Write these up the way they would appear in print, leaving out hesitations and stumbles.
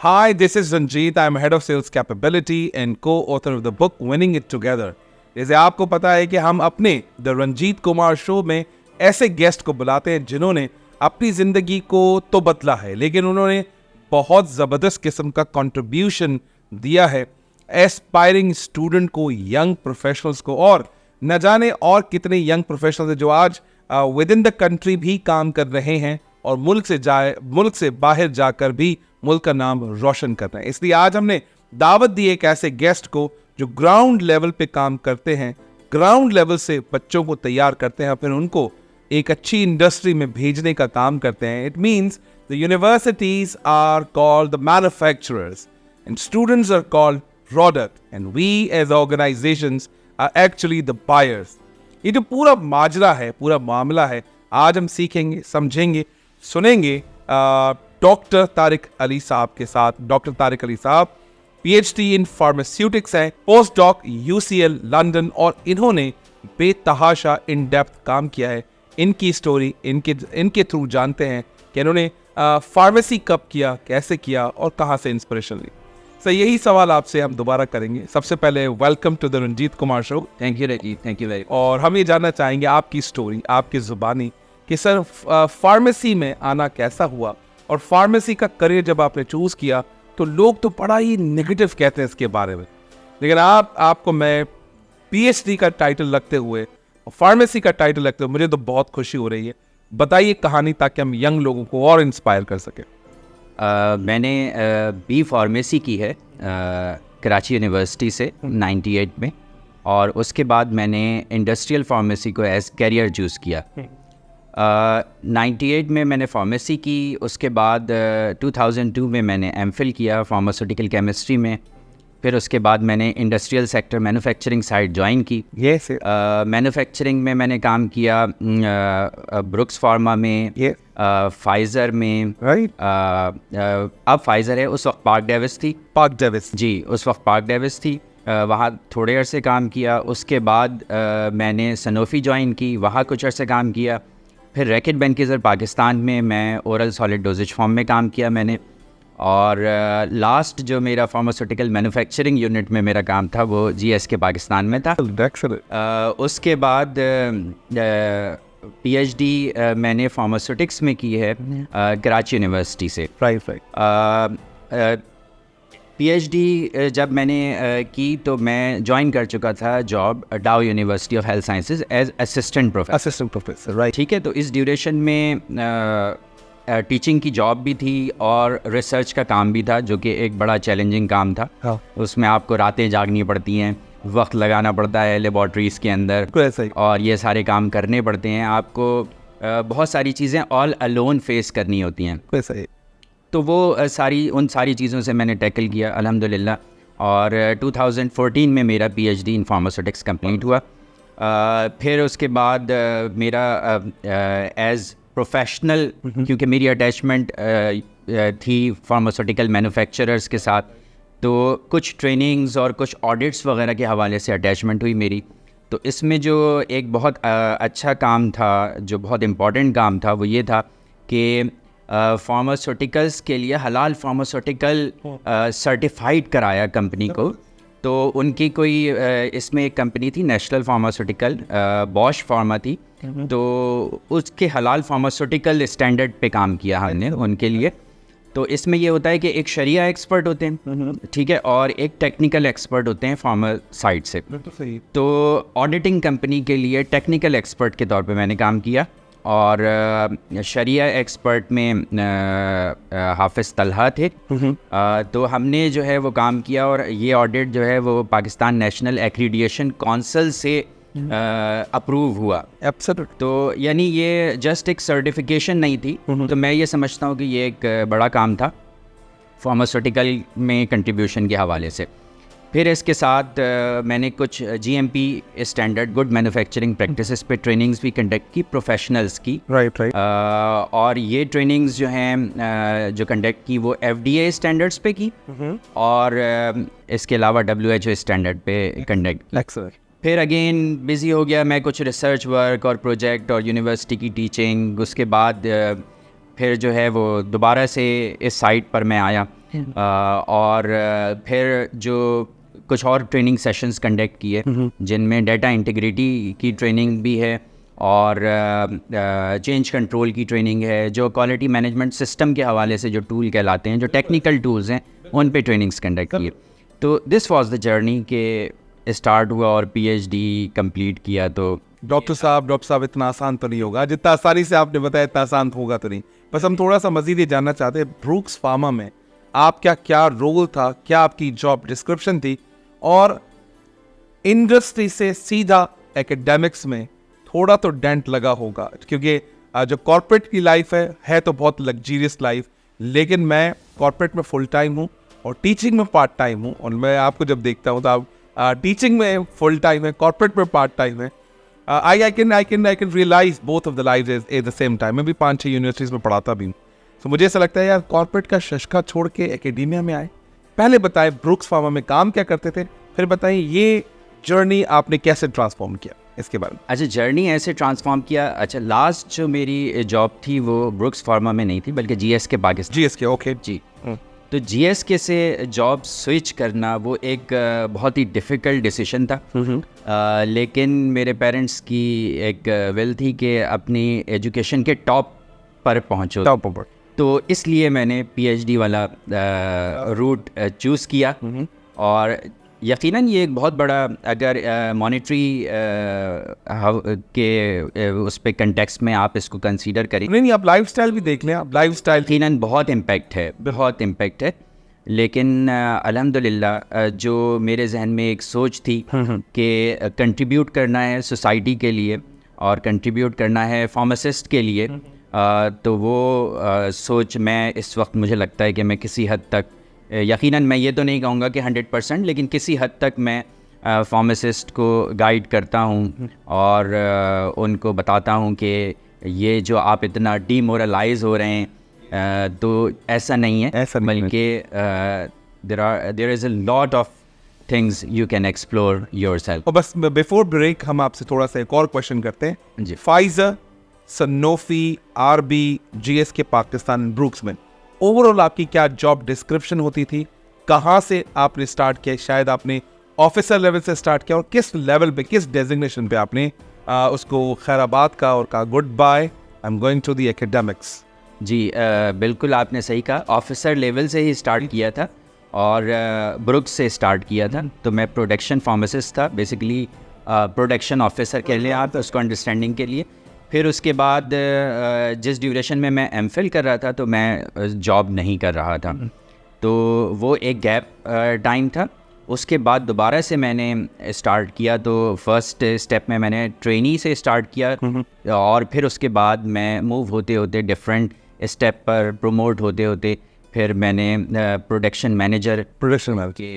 Hi, this is Ranjit. I'm head of sales capability and co-author of the book Winning It Together. जैसे आपको पता है कि हम अपने द रंजीत कुमार शो में ऐसे गेस्ट को बुलाते हैं जिन्होंने अपनी ज़िंदगी को तो बदला है, लेकिन उन्होंने बहुत ज़बरदस्त किस्म का कंट्रीब्यूशन दिया है एस्पायरिंग स्टूडेंट को, यंग प्रोफेशनल्स को, और न जाने और कितने यंग प्रोफेशनल्स हैं जो आज विद इन द कंट्री भी काम कर रहे हैं और मुल्क से बाहर जाकर भी मुल्क का नाम रोशन कर रहे हैं। इसलिए आज हमने दावत दी एक ऐसे गेस्ट को जो ग्राउंड लेवल पे काम करते हैं, ग्राउंड लेवल से बच्चों को तैयार करते हैं, फिर उनको एक अच्छी इंडस्ट्री में भेजने का काम करते हैं। It means the universities are called the manufacturers and students are called product and we as organisations are actually the buyers. ये जो पूरा माजरा है, पूरा मामला है, आज हम सीखेंगे, समझेंगे, सुनेंगे डॉक्टर तारिक अली साहब के साथ। डॉक्टर तारिक अली साहब PhD इन फार्मास्यूटिक्स हैं, पोस्ट डॉक UCL लंदन, और इन्होंने बेतहाशा इन डेप्थ काम किया है। इनकी स्टोरी इनके थ्रू जानते हैं कि इन्होंने फार्मेसी कब किया, कैसे किया और कहाँ से इंस्पिरेशन ली। सर, यही सवाल आपसे हम दोबारा करेंगे। सबसे पहले welcome to the Ranjit Kumar show. Thank you Rajit, thank you very. और हम ये जानना चाहेंगे आपकी स्टोरी, आपकी ज़ुबानी, कि सर फार्मेसी में आना कैसा हुआ, और फार्मेसी का करियर जब आपने चूज़ किया तो लोग तो बड़ा ही नेगेटिव कहते हैं इसके बारे में, लेकिन आपको मैं PhD का टाइटल लगते हुए और फार्मेसी का टाइटल लगते हुए मुझे तो बहुत खुशी हो रही है। बताइए कहानी, ताकि हम यंग लोगों को और इंस्पायर कर सकें। मैंने B फार्मेसी की है कराची यूनिवर्सिटी से 98 में, और उसके बाद मैंने इंडस्ट्रियल फार्मेसी को एज कैरियर चूज़ किया। 98 में मैंने फार्मेसी की, उसके बाद 2002 में मैंने MPhil किया फार्मास्यूटिकल केमिस्ट्री में। फिर उसके बाद मैंने industrial sector manufacturing side join की। मैन्युफैक्चरिंग में मैंने काम किया ब्रुक्स फार्मा में, फाइज़र में। अब फाइज़र है, उस वक्त पार्क डेविस जी, उस वक्त पार्क डेविस थी। वहाँ थोड़े अरसे काम किया। उसके बाद मैंने सनोफी ज्वाइन की, वहाँ कुछ अरसे काम किया। फिर रैकेट बेनकीज़र पाकिस्तान में मैं ओरल सॉलिड डोजेज फॉर्म में काम किया मैंने। और लास्ट जो मेरा फार्मास्यूटिकल मैन्युफैक्चरिंग यूनिट में मेरा काम था वो GSK पाकिस्तान में था। उसके बाद PhD मैंने फार्मास्यूटिक्स में की है कराची यूनिवर्सिटी से। PhD जब मैंने की तो मैं ज्वाइन कर चुका था job Dow university of health sciences as assistant professor, right. ठीक है, तो इस ड्यूरेशन में टीचिंग की जॉब भी थी और रिसर्च का काम भी था, जो कि एक बड़ा चैलेंजिंग काम था। उसमें आपको रातें जागनी पड़ती हैं, वक्त लगाना पड़ता है लेबॉर्ट्रीज़ के अंदर, और ये सारे काम करने पड़ते हैं। आपको बहुत सारी चीज़ें ऑल अलोन फेस करनी होती हैं। तो वो उन सारी चीज़ों से मैंने टैकल किया अल्हम्दुलिल्लाह। और 2014 में मेरा PhD इन फार्मास्यूटिक्स कंप्लीट हुआ। फिर उसके बाद मेरा एज प्रोफेशनल, क्योंकि मेरी अटैचमेंट थी फार्मास्यूटिकल मैन्युफैक्चरर्स के साथ, तो कुछ ट्रेनिंग्स और कुछ ऑडिट्स वगैरह के हवाले से अटैचमेंट हुई मेरी। तो इसमें जो एक बहुत अच्छा काम था, जो बहुत इम्पॉर्टेंट काम था, वो ये था कि फार्मास्यूटिकल्स के लिए हलाल फार्मास्यूटिकल सर्टिफाइड कराया कंपनी को। तो उनकी कोई इसमें एक कंपनी थी नेशनल फार्मास्यूटिकल, बॉश फार्मा थी, तो उसके हलाल फार्मास्यूटिकल स्टैंडर्ड पे काम किया हमने उनके लिए। तो इसमें ये होता है कि एक शरिया एक्सपर्ट होते हैं, ठीक है, और एक टेक्निकल एक्सपर्ट होते हैं फार्मा साइड से। तो ऑडिटिंग कंपनी के लिए टेक्निकल एक्सपर्ट के तौर पे मैंने काम किया, और शरिया एक्सपर्ट में हाफिज़ तलहा थे। तो हमने जो है वो काम किया, और ये ऑडिट जो है वो पाकिस्तान नेशनल एक्रीडिएशन काउंसिल से अप्रूव हुआ। तो यानी ये जस्ट एक सर्टिफिकेशन नहीं थी। तो मैं ये समझता हूँ कि ये एक बड़ा काम था फार्मास्यूटिकल में कंट्रीब्यूशन के हवाले से। फिर इसके साथ मैंने कुछ GMP standard good manufacturing practices पे ट्रेनिंग्स भी कंडक्ट की प्रोफेशनल्स की। राइट। और ये ट्रेनिंग्स जो हैं जो कंडक्ट की वो FDA स्टैंडर्ड्स पे की, और इसके अलावा WHO स्टैंडर्ड पे कंडक्ट। फिर अगेन बिज़ी हो गया मैं, कुछ रिसर्च वर्क और प्रोजेक्ट और यूनिवर्सिटी की टीचिंग। उसके बाद फिर जो है वो दोबारा से इस साइट पर मैं आया। और फिर जो कुछ और ट्रेनिंग सेशंस कंडक्ट किए जिनमें डाटा इंटीग्रिटी की ट्रेनिंग भी है और चेंज कंट्रोल की ट्रेनिंग है, जो क्वालिटी मैनेजमेंट सिस्टम के हवाले से जो टूल कहलाते हैं, जो टेक्निकल टूल्स हैं, उन पे ट्रेनिंग्स कंडक्ट किए। तो दिस वाज द जर्नी के स्टार्ट हुआ और पीएचडी कंप्लीट किया। तो डॉक्टर साहब इतना आसान तो नहीं होगा, जितना आसानी से आपने बताया इतना आसान होगा तो नहीं। बस हम थोड़ा सा मजीद ये जानना चाहते हैं, ब्रूक्स फार्मा में आपका क्या रोल था, क्या आपकी जॉब डिस्क्रिप्शन थी, और इंडस्ट्री से सीधा एकेडमिक्स में थोड़ा तो डेंट लगा होगा, क्योंकि जो कॉर्पोरेट की लाइफ है तो बहुत लग्जीरियस लाइफ, लेकिन मैं कॉर्पोरेट में फुल टाइम हूँ और टीचिंग में पार्ट टाइम हूँ। और मैं आपको जब देखता हूँ तो आप टीचिंग में फुल टाइम है, कॉर्पोरेट में पार्ट टाइम है। I can realise both of the life at the same time. मैं भी 5-6 यूनिवर्सिटीज़ में पढ़ाता भी हूँ, तो मुझे ऐसा लगता है यार कॉर्पोरेट का शशका छोड़ के एकेडेमिया में आए। पहले बताएं ब्रूक्स फार्मा में काम क्या करते थे, फिर बताएं ये जर्नी आपने कैसे ट्रांसफॉर्म किया, इसके बारे में। अच्छा, जर्नी ऐसे ट्रांसफॉर्म किया। अच्छा, लास्ट जो मेरी जॉब थी वो ब्रुक्स फार्मा में नहीं थी, बल्कि जीएसके पाकिस्तान। जीएसके, ओके जी। तो जीएसके से जॉब स्विच करना वो एक बहुत ही डिफ़िकल्ट डिसीजन था। लेकिन मेरे पेरेंट्स की एक विल थी कि अपनी एजुकेशन के टॉप पर पहुँचो, तो इसलिए मैंने पीएचडी वाला रूट चूज़ किया। और यकीनन ये एक बहुत बड़ा, अगर मॉनेटरी के उस पे कंटेक्स्ट में आप इसको कंसीडर करें, नहीं आप लाइफस्टाइल भी देख लें, आप लाइफस्टाइल यकीनन बहुत इम्पैक्ट है। लेकिन अल्हम्दुलिल्लाह जो मेरे जहन में एक सोच थी कि कंट्रीब्यूट करना है सोसाइटी के लिए और कंट्रीब्यूट करना है फार्मासिस्ट के लिए, तो वो सोच मैं इस वक्त मुझे लगता है कि मैं किसी हद तक, यकीनन मैं ये तो नहीं कहूँगा कि 100%, लेकिन किसी हद तक मैं फार्मासिस्ट को गाइड करता हूँ और उनको बताता हूँ कि ये जो आप इतना डीमोरलाइज हो रहे हैं, तो ऐसा नहीं है, बल्कि there is a lot of things you can explore yourself. और बस बिफोर ब्रेक हम आपसे थोड़ा सा एक और क्वेश्चन करते हैं जी। Pfizer, Sanofi, RB, GSK Pakistan, Brooks में ओवरऑल आपकी क्या जॉब डिस्क्रिप्शन होती थी, कहाँ से आपने स्टार्ट किया, शायद आपने ऑफिसर लेवल से स्टार्ट किया, और किस लेवल पे, किस डेजिग्नेशन पे आपने उसको खैराबाद का और कहा goodbye, I am going to the academics? जी बिल्कुल आपने सही कहा, ऑफिसर लेवल से ही स्टार्ट किया था और ब्रुक्स से स्टार्ट किया था। तो मैं प्रोडक्शन फार्मासिस्ट था, बेसिकली प्रोडक्शन ऑफिसर कह लें आप उसको अंडरस्टैंडिंग के लिए। फिर उसके बाद जिस ड्यूरेशन में मैं एमफिल कर रहा था तो मैं जॉब नहीं कर रहा था, तो वो एक गैप टाइम था। उसके बाद दोबारा से मैंने स्टार्ट किया, तो फर्स्ट स्टेप में मैंने ट्रेनी से स्टार्ट किया और फिर उसके बाद मैं मूव होते होते डिफरेंट स्टेप पर प्रमोट होते होते फिर मैंने प्रोडक्शन मैनेजर के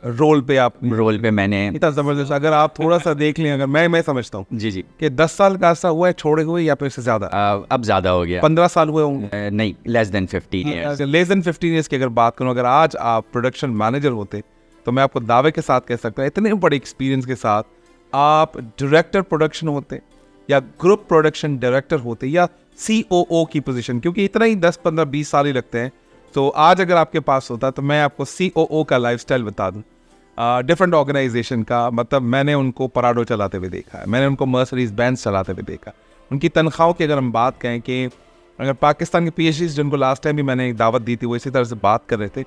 रोल पे मैंने, इतना ज़बरदस्त। अगर आप थोड़ा सा देख लें, अगर मैं समझता हूँ जी कि 10 साल का अर्सा हुआ है छोड़े हुए, या फिर इससे ज़्यादा? अब ज़्यादा हो गया, 15 साल हुए होंगे। नहीं, less than 15 years. Less than 15 years की अगर बात करूँ, अगर आज आप प्रोडक्शन मैनेजर होते तो मैं आपको दावे के साथ कह सकता हूँ, इतने बड़े एक्सपीरियंस के साथ आप डायरेक्टर प्रोडक्शन होते या ग्रुप प्रोडक्शन डायरेक्टर होते या COO की पोजीशन, क्योंकि इतना ही 10, 15, 20 साल ही लगते हैं। तो आज अगर आपके पास होता तो मैं आपको COO का लाइफस्टाइल बता दूं, डिफरेंट ऑर्गेनाइजेशन का। मतलब मैंने उनको पराडो चलाते हुए देखा है, मैंने उनको मर्सडीज बेंज चलाते हुए देखा। उनकी तनख्वाहों की अगर हम बात करें कि अगर पाकिस्तान के PhDs जिनको लास्ट टाइम भी मैंने एक दावत दी थी, वो इसी तरह से बात कर रहे थे,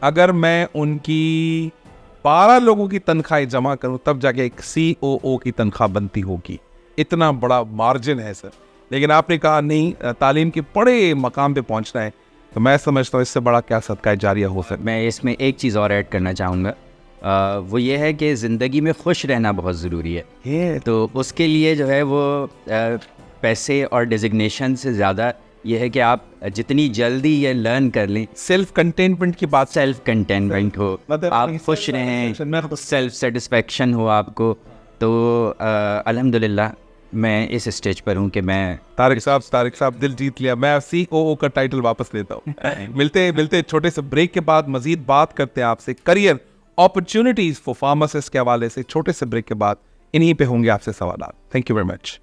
अगर मैं उनकी 12 लोगों की तनख्वाहें जमा करूं तब जाके एक COO की तनख्वाह बनती होगी। इतना बड़ा मार्जिन है सर। लेकिन आपने कहा नहीं, तालीम के बड़े मकाम पे पहुंचना है, तो मैं समझता हूँ इससे बड़ा क्या सदका जारिया हो सकता है। मैं इसमें एक चीज़ और ऐड करना चाहूँगा, वो ये है कि ज़िंदगी में खुश रहना बहुत ज़रूरी है। तो उसके लिए जो है वो पैसे और डिजिग्नेशन से ज़्यादा ये है कि आप जितनी जल्दी ये लर्न कर लें, सेल्फ कंटेनमेंट की बात, सेल्फ कंटेनमेंट हो, आप खुश रहें, सेल्फ सेटिस्फेक्शन हो आपको, तो अल्हम्दुलिल्लाह मैं इस स्टेज पर हूँ कि मैं तारिक साहब दिल जीत लिया। मैं COO का टाइटल वापस लेता हूँ। मिलते छोटे से ब्रेक के बाद मजीद बात करते हैं आपसे करियर अपॉर्चुनिटीज फॉर फार्मासिस्ट के हवाले से। छोटे से ब्रेक के बाद इन्हीं पे होंगे आपसे सवाल। Thank you very much.